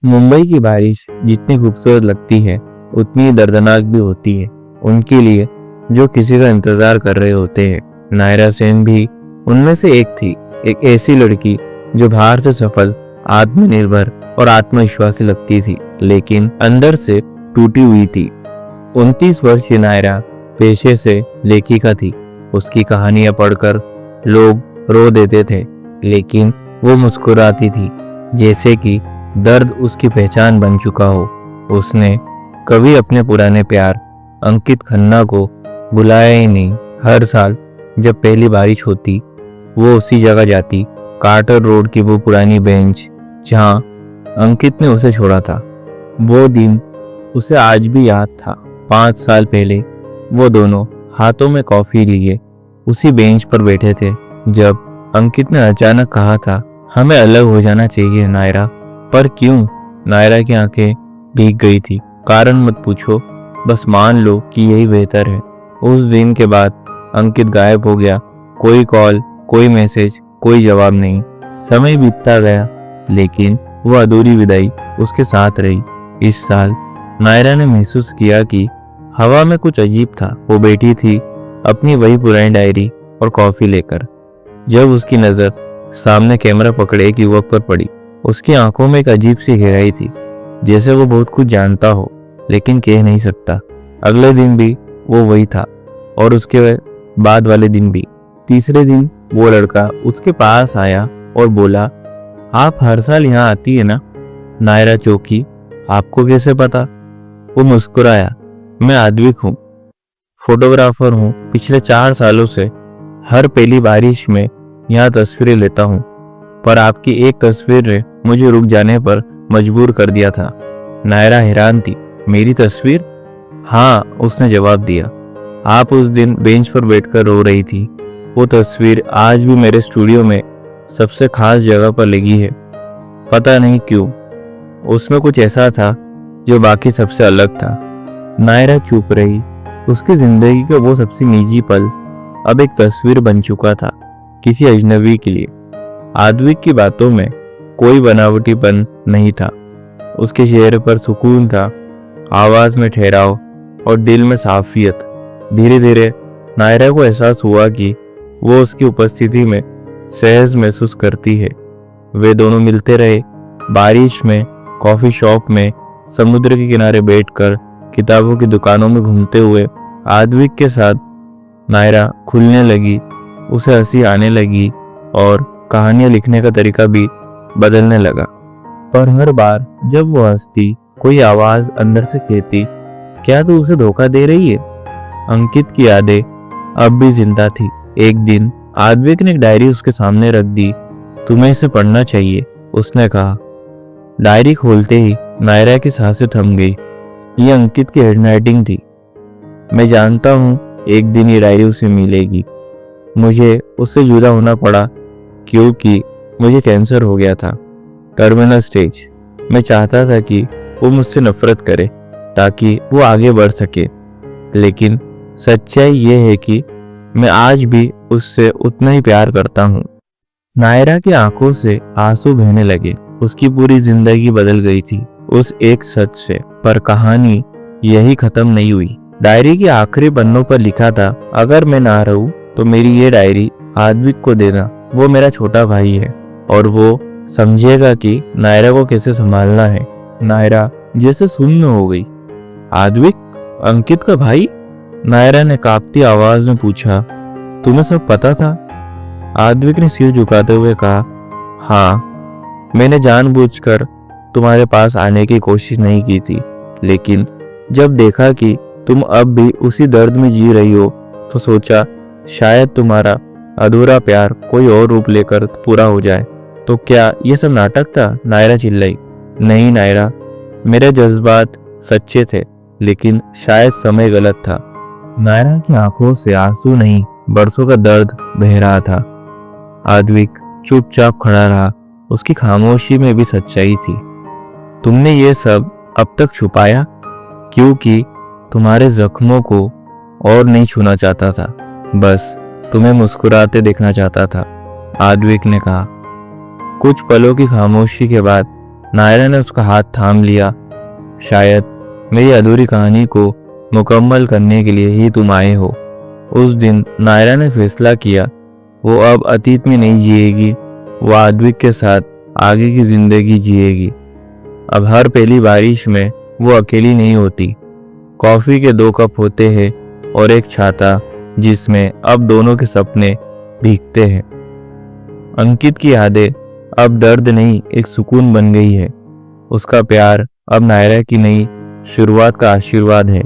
मुंबई की बारिश जितनी खूबसूरत लगती है उतनी दर्दनाक भी होती है उनके लिए जो किसी का इंतजार कर रहे होते हैं। नायरा सेन भी उनमें से एक थी। एक ऐसी लड़की जो बाहर से सफल, आत्मनिर्भर और आत्मविश्वासी लगती थी, लेकिन अंदर से टूटी हुई थी। 29 वर्षीय नायरा पेशे से लेखिका थी। उसकी कहानियां पढ़कर लोग रो देते थे, लेकिन वो मुस्कुराती थी जैसे कि दर्द उसकी पहचान बन चुका हो। उसने कभी अपने पुराने प्यार अंकित खन्ना को बुलाया ही नहीं। हर साल जब पहली बारिश होती वो उसी जगह जाती, कार्टर रोड की वो पुरानी बेंच जहां अंकित ने उसे छोड़ा था। वो दिन उसे आज भी याद था। 5 साल पहले वो दोनों हाथों में कॉफी लिए उसी बेंच पर बैठे थे जब अंकित ने अचानक कहा था, हमें अलग हो जाना चाहिए नायरा। पर क्यों? नायरा की आंखें भीग गई थी। कारण मत पूछो, बस मान लो कि यही बेहतर है। उस दिन के बाद अंकित गायब हो गया। कोई कॉल, कोई मैसेज, कोई जवाब नहीं। समय बीतता गया, लेकिन वो अधूरी विदाई उसके साथ रही। इस साल नायरा ने महसूस किया कि हवा में कुछ अजीब था। वो बैठी थी अपनी वही पुरानी डायरी और कॉफी लेकर, जब उसकी नजर सामने कैमरा पकड़े एक युवक पर पड़ी। उसकी आंखों में एक अजीब सी गहराई थी, जैसे वो बहुत कुछ जानता हो लेकिन कह नहीं सकता। अगले दिन भी वो वही था और उसके बाद वाले दिन भी। तीसरे दिन वो लड़का उसके पास आया और बोला, आप हर साल यहाँ आती है ना? नायरा चौंकी। आपको कैसे पता? वो मुस्कुराया। मैं आद्विक हूँ, फोटोग्राफर हूँ। पिछले 4 सालों से हर पहली बारिश में यहाँ तस्वीरें लेता हूँ, पर आपकी एक तस्वीर ने मुझे रुक जाने पर मजबूर कर दिया था। नायरा हैरान थी। मेरी तस्वीर? हाँ, उसने जवाब दिया। आप उस दिन बेंच पर बैठकर रो रही थी। वो तस्वीर आज भी मेरे स्टूडियो में सबसे खास जगह पर लगी है। पता नहीं क्यों, उसमें कुछ ऐसा था जो बाकी सबसे अलग था। नायरा चुप रही। उसकी जिंदगी का वो सबसे निजी पल अब एक तस्वीर बन चुका था, किसी अजनबी के लिए। आद्विक की बातों में कोई बनावटीपन नहीं था। उसके चेहरे पर सुकून था, आवाज में ठहराव और दिल में साफियत। धीरे धीरे नायरा को एहसास हुआ कि वो उसकी उपस्थिति में सहज महसूस करती है। वे दोनों मिलते रहे, बारिश में, कॉफी शॉप में, समुद्र के किनारे बैठकर, किताबों की दुकानों में घूमते हुए। आद्विक के साथ नायरा खुलने लगी, उसे हंसी आने लगी और कहानियां लिखने का तरीका भी बदलने लगा। पर हर बार जब वो हंसती, कोई आवाज अंदर से कहती, क्या तू उसे धोखा दे रही है? अंकित की यादें अब भी जिंदा थी। एक दिन आद्विक ने एक डायरी उसके सामने रख दी। तुम्हें इसे पढ़ना चाहिए, उसने कहा। डायरी खोलते ही नायरा की सांसें थम गई। ये अंकित की हैंडराइटिंग थी। मैं जानता हूँ एक दिन ये डायरी उसे मिलेगी। मुझे उससे जुदा होना पड़ा क्योंकि मुझे कैंसर हो गया था, टर्मिनल स्टेज। मैं चाहता था कि वो मुझसे नफरत करे ताकि वो आगे बढ़ सके, लेकिन सच्चाई ये है कि मैं आज भी उससे उतना ही प्यार करता हूँ। नायरा की आंखों से आंसू बहने लगे। उसकी पूरी जिंदगी बदल गई थी उस एक सच से। पर कहानी यही खत्म नहीं हुई। डायरी के आखिरी पन्नों पर लिखा था, अगर मैं ना रहूं तो मेरी ये डायरी आद्विक को देना। वो मेरा छोटा भाई है और वो समझेगा कि नायरा को कैसे संभालना है। नायरा जैसे शून्य हो गई। आद्विक, अंकित का भाई? नायरा ने कांपती आवाज में पूछा। तुम्हें सब पता था? आद्विक ने सिर झुकाते हुए कहा, हाँ, मैंने जानबूझकर तुम्हारे पास आने की कोशिश नहीं की थी, लेकिन जब देखा कि तुम अब भी उसी दर्द में जी रही हो तो सोचा शायद तुम्हारा अधूरा प्यार कोई और रूप लेकर पूरा हो जाए। तो क्या ये सब नाटक था? नायरा चिल्लाई। नहीं नायरा, मेरे जज्बात सच्चे थे, लेकिन शायद समय गलत था। नायरा की आंखों से आंसू नहीं, बरसों का दर्द बह रहा था। आद्विक चुपचाप खड़ा रहा। उसकी खामोशी में भी सच्चाई थी। तुमने ये सब अब तक छुपाया क्योंकि तुम्हारे जख्मों को और नहीं छूना चाहता था, बस तुम्हें मुस्कुराते देखना चाहता था, आद्विक ने कहा। कुछ पलों की खामोशी के बाद नायरा ने उसका हाथ थाम लिया। शायद मेरी अधूरी कहानी को मुकम्मल करने के लिए ही तुम आए हो। उस दिन नायरा ने फैसला किया वो अब अतीत में नहीं जिएगी, वो आद्विक के साथ आगे की जिंदगी जिएगी। अब हर पहली बारिश में वो अकेली नहीं होती। कॉफी के 2 कप होते हैं और एक छाता जिसमें अब दोनों के सपने भीगते हैं। अंकित की यादें अब दर्द नहीं एक सुकून बन गई है। उसका प्यार अब नायरा की नई शुरुआत का आशीर्वाद है।